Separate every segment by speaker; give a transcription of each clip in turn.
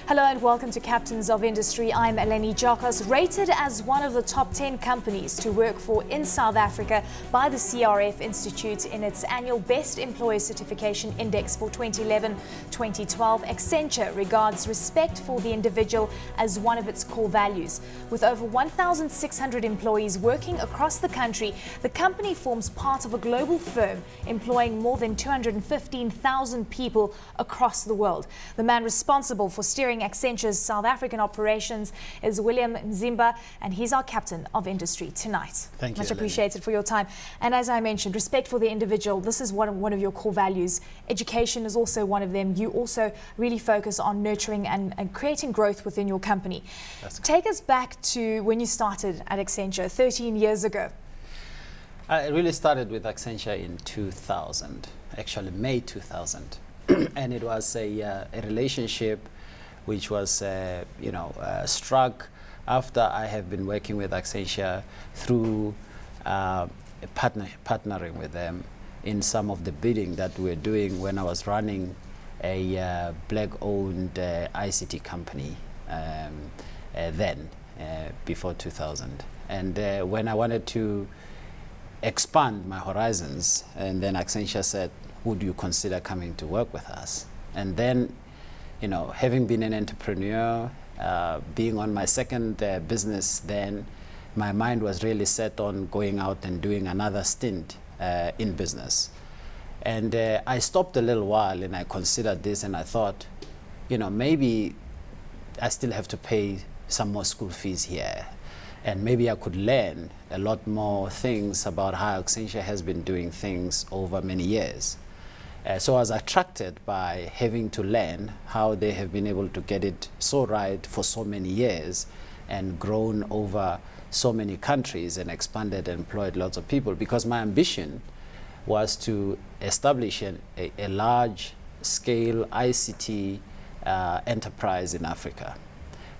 Speaker 1: Hello and welcome to Captains of Industry. I'm Eleni Jokos, rated as one of the top 10 companies to work for in South Africa by the CRF Institute in its annual Best Employer Certification Index for 2011-2012. Accenture regards respect for the individual as one of its core values. With over 1,600 employees working across the country, the company forms part of a global firm employing more than 215,000 people across the world. The man responsible for steering Accenture's South African operations is William Mzimba, and he's our Captain of Industry tonight.
Speaker 2: Thank you.
Speaker 1: Much appreciated for your time. And as I mentioned, respect for the individual, this is one of your core values. Education is also one of them. You also really focus on nurturing and creating growth within your company. Take us back to when you started at Accenture 13 years ago.
Speaker 2: I really started with Accenture in 2000, actually May 2000. And it was a relationship which was, struck after I have been working with Accenture through partnering with them in some of the bidding that we were doing when I was running a black-owned ICT company before 2000. And when I wanted to expand my horizons, and then Accenture said, would you consider coming to work with us? And then, having been an entrepreneur, being on my second business then, my mind was really set on going out and doing another stint in business. And I stopped a little while and I considered this and I thought, maybe I still have to pay some more school fees here. And maybe I could learn a lot more things about how Accenture has been doing things over many years. So I was attracted by having to learn how they have been able to get it so right for so many years and grown over so many countries and expanded and employed lots of people, because my ambition was to establish a large-scale ICT enterprise in Africa.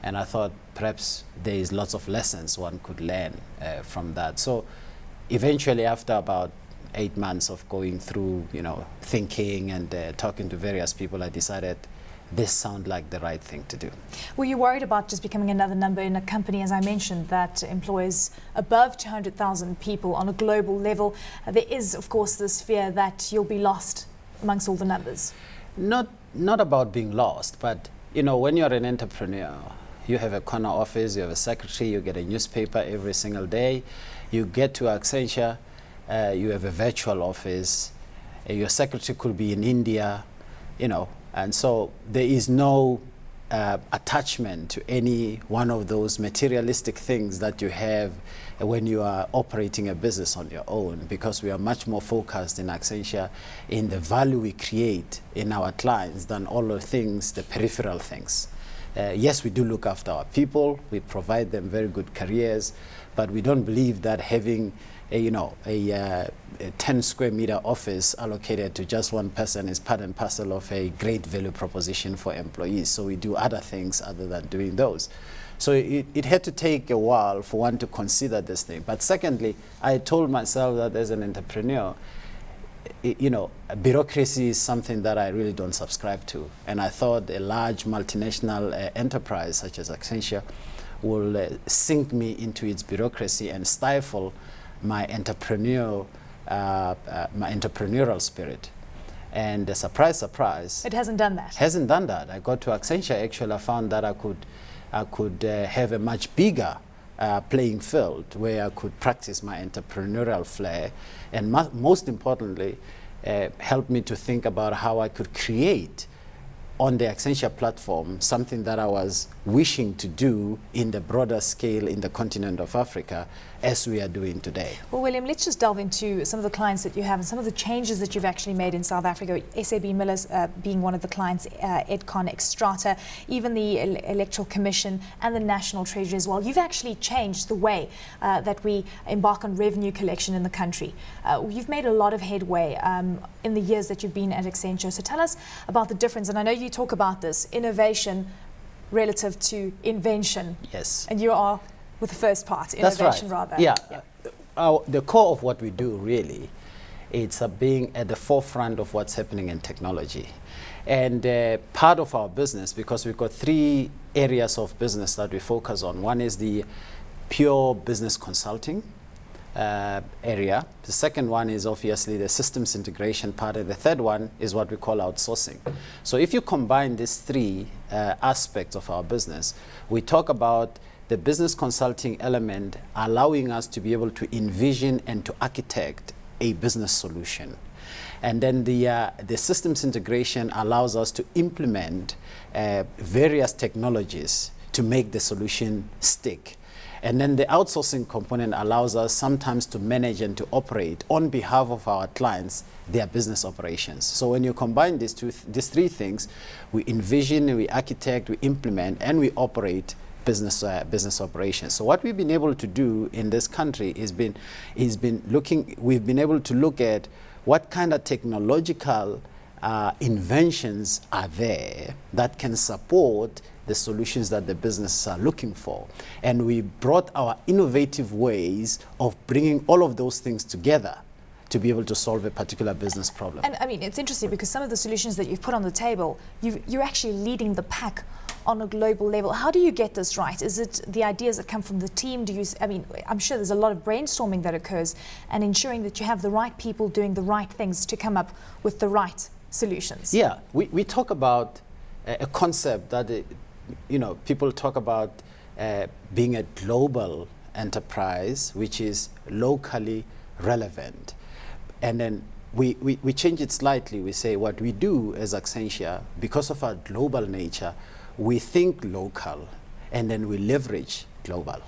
Speaker 2: And I thought perhaps there is lots of lessons one could learn from that. So eventually, after about 8 months of going through, thinking and talking to various people, I decided this sounded like the right thing to do.
Speaker 1: Were you worried about just becoming another number in a company, as I mentioned, that employs above 200,000 people on a global level? There is, of course, this fear that you'll be lost amongst all the numbers.
Speaker 2: Not about being lost, but, when you're an entrepreneur, you have a corner office, you have a secretary, you get a newspaper every single day. You get to Accenture, you have a virtual office, your secretary could be in India, and so there is no attachment to any one of those materialistic things that you have when you are operating a business on your own, because we are much more focused in Accenture in the value we create in our clients than all the things, the peripheral things. Yes, we do look after our people, we provide them very good careers, but we don't believe that having a 10 square meter office allocated to just one person is part and parcel of a great value proposition for employees. So we do other things other than doing those. So it had to take a while for one to consider this thing. But secondly, I told myself that as an entrepreneur, bureaucracy is something that I really don't subscribe to. And I thought a large multinational enterprise such as Accenture will sink me into its bureaucracy and stifle my entrepreneurial spirit. And surprise, surprise.
Speaker 1: It hasn't done that.
Speaker 2: Hasn't done that. I got to Accenture, actually I found that I could have a much bigger playing field where I could practice my entrepreneurial flair, and most importantly, help me to think about how I could create on the Accenture platform something that I was wishing to do in the broader scale in the continent of Africa, as we are doing today.
Speaker 1: Well, William, let's just delve into some of the clients that you have and some of the changes that you've actually made in South Africa. SAB Miller's being one of the clients, Edcon, Extrata, even the Electoral Commission and the National Treasury as well. You've actually changed the way that we embark on revenue collection in the country. You've made a lot of headway in the years that you've been at Accenture. So tell us about the difference. And I know you talk about this, innovation relative to invention.
Speaker 2: Yes.
Speaker 1: And you are with the first part, innovation.
Speaker 2: That's right.
Speaker 1: Rather.
Speaker 2: Yeah. The core of what we do really It's being at the forefront of what's happening in technology. And part of our business, because we've got 3 areas of business that we focus on. One is the pure business consulting area. The second one is obviously the systems integration part, and the third one is what we call outsourcing. So if you combine these 3 aspects of our business, we talk about the business consulting element allowing us to be able to envision and to architect a business solution. And then the systems integration allows us to implement various technologies to make the solution stick. And then the outsourcing component allows us sometimes to manage and to operate on behalf of our clients their business operations. So when you combine these 3 things, we envision, we architect, we implement, and we operate business operations. So what we've been able to do in this country we've been able to look at what kind of technological inventions are there that can support the solutions that the businesses are looking for. And we brought our innovative ways of bringing all of those things together to be able to solve a particular business problem.
Speaker 1: And I mean, it's interesting because some of the solutions that you've put on the table, you're actually leading the pack on a global level. How do you get this right? Is it the ideas that come from the team? I'm sure there's a lot of brainstorming that occurs and ensuring that you have the right people doing the right things to come up with the right solutions.
Speaker 2: Yeah, we talk about a concept that people talk about being a global enterprise which is locally relevant. And then we change it slightly. We say what we do as Accenture, because of our global nature, we think local and then we leverage global.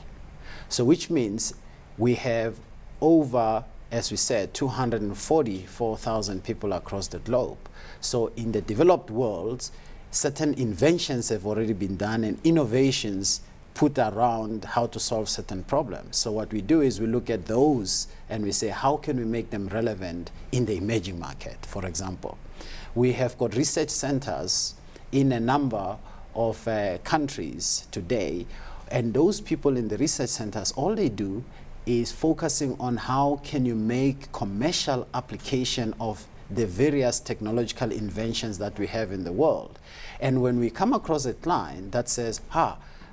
Speaker 2: So which means we have over, as we said, 244,000 people across the globe. So in the developed world, certain inventions have already been done and innovations put around how to solve certain problems. So what we do is we look at those and we say, how can we make them relevant in the emerging market, for example? We have got research centers in a number of countries today, and those people in the research centers, all they do is focusing on how can you make commercial application of the various technological inventions that we have in the world. And when we come across a client that says,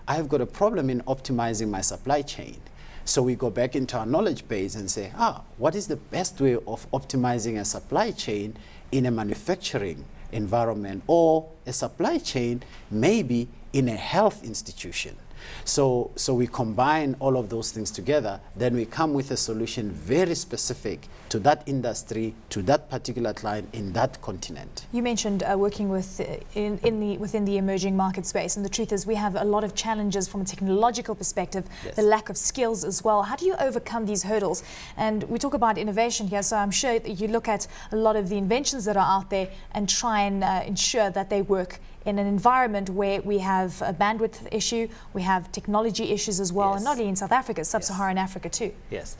Speaker 2: I've got a problem in optimizing my supply chain. So we go back into our knowledge base and say, what is the best way of optimizing a supply chain in a manufacturing environment or a supply chain maybe in a health institution? So we combine all of those things together, then we come with a solution very specific to that industry, to that particular client in that continent.
Speaker 1: You mentioned working with within the emerging market space, and the truth is we have a lot of challenges from a technological perspective,
Speaker 2: yes.
Speaker 1: The lack of skills as well. How do you overcome these hurdles? And we talk about innovation here, so I'm sure that you look at a lot of the inventions that are out there and try and ensure that they work in an environment where we have a bandwidth issue, we have technology issues as well,
Speaker 2: yes.
Speaker 1: And not only in South Africa, sub-Saharan Africa too.
Speaker 2: Yes.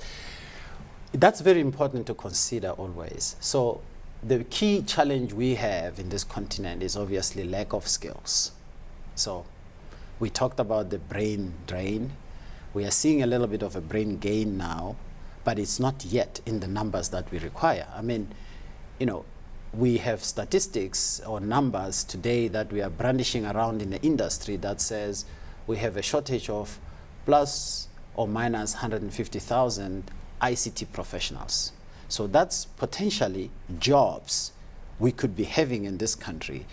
Speaker 2: That's very important to consider always. So the key challenge we have in this continent is obviously lack of skills. So we talked about the brain drain. We are seeing a little bit of a brain gain now, but it's not yet in the numbers that we require. I mean, we have statistics or numbers today that we are brandishing around in the industry that says we have a shortage of plus or minus 150,000 ICT professionals. So that's potentially jobs we could be having in this country.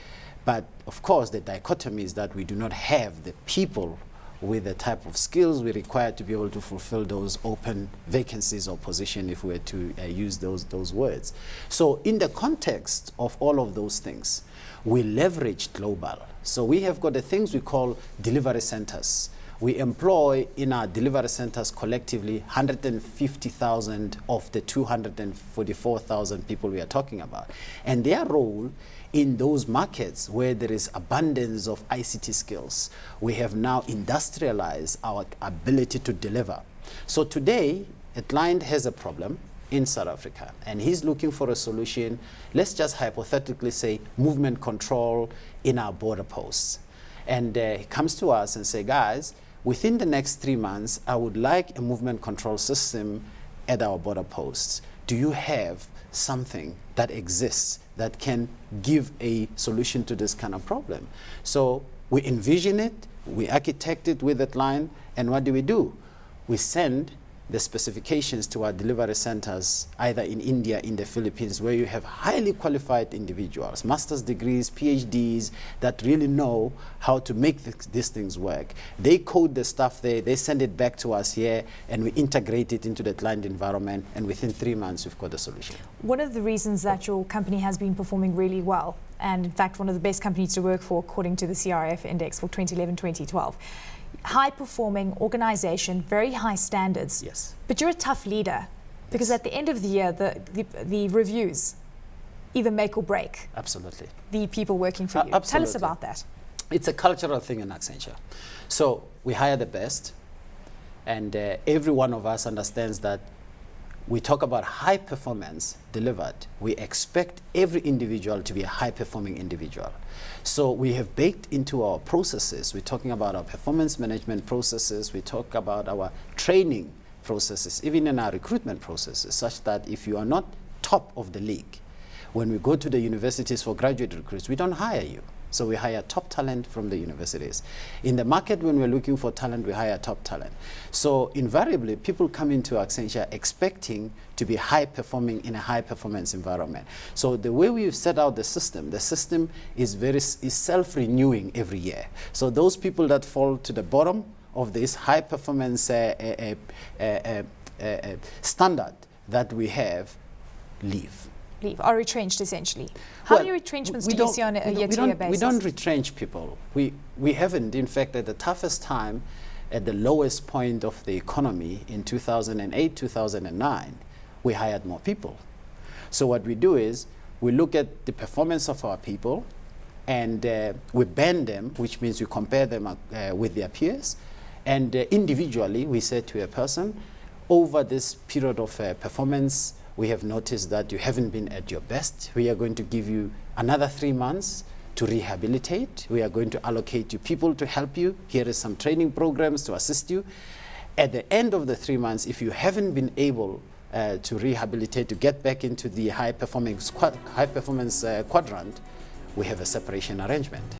Speaker 2: But of course, the dichotomy is that we do not have the people with the type of skills we require to be able to fulfill those open vacancies or position, if we were to use those words. So in the context of all of those things, we leverage global. So we have got the things we call delivery centers. We employ in our delivery centers collectively 150,000 of the 244,000 people we are talking about. And their role in those markets where there is abundance of ICT skills, we have now industrialized our ability to deliver. So today, a client has a problem in South Africa and he's looking for a solution. Let's just hypothetically say movement control in our border posts. And he comes to us and say, guys, within the next 3 months, I would like a movement control system at our border posts. Do you have something that exists that can give a solution to this kind of problem. So we envision it, we architect it with that line, and what do? We send the specifications to our delivery centers, either in India, in the Philippines, where you have highly qualified individuals, master's degrees, PhDs, that really know how to make these things work. They code the stuff there, they send it back to us here, and we integrate it into the client environment, and within 3 months, we've got a solution. One
Speaker 1: of the reasons that your company has been performing really well, and in fact, one of the best companies to work for, according to the CRF index for 2011-2012, high-performing organization, very high standards.
Speaker 2: Yes.
Speaker 1: But you're a tough leader, because at the end of the year, the reviews either make or break.
Speaker 2: Absolutely.
Speaker 1: The people working for you.
Speaker 2: Absolutely.
Speaker 1: Tell us about that.
Speaker 2: It's a cultural thing in Accenture. So we hire the best, and every one of us understands that we talk about high performance delivered. We expect every individual to be a high-performing individual. So we have baked into our processes, we're talking about our performance management processes, we talk about our training processes, even in our recruitment processes, such that if you are not top of the league, when we go to the universities for graduate recruits, we don't hire you. So we hire top talent from the universities. In the market, when we're looking for talent, we hire top talent. So invariably, people come into Accenture expecting to be high-performing in a high-performance environment. So the way we've set out the system is self-renewing every year. So those people that fall to the bottom of this high-performance standard that we have leave.
Speaker 1: Are retrenched essentially. How many retrenchments do you see on a year-to-year basis?
Speaker 2: We don't retrench people. We haven't. In fact, at the toughest time, at the lowest point of the economy in 2008, 2009, we hired more people. So what we do is we look at the performance of our people, and we band them, which means we compare them with their peers. And individually, we say to a person, over this period of performance, we have noticed that you haven't been at your best. We are going to give you another 3 months to rehabilitate. We are going to allocate you people to help you. Here is some training programs to assist you. At the end of the 3 months, if you haven't been able to rehabilitate, to get back into the high performance quadrant, we have a separation arrangement.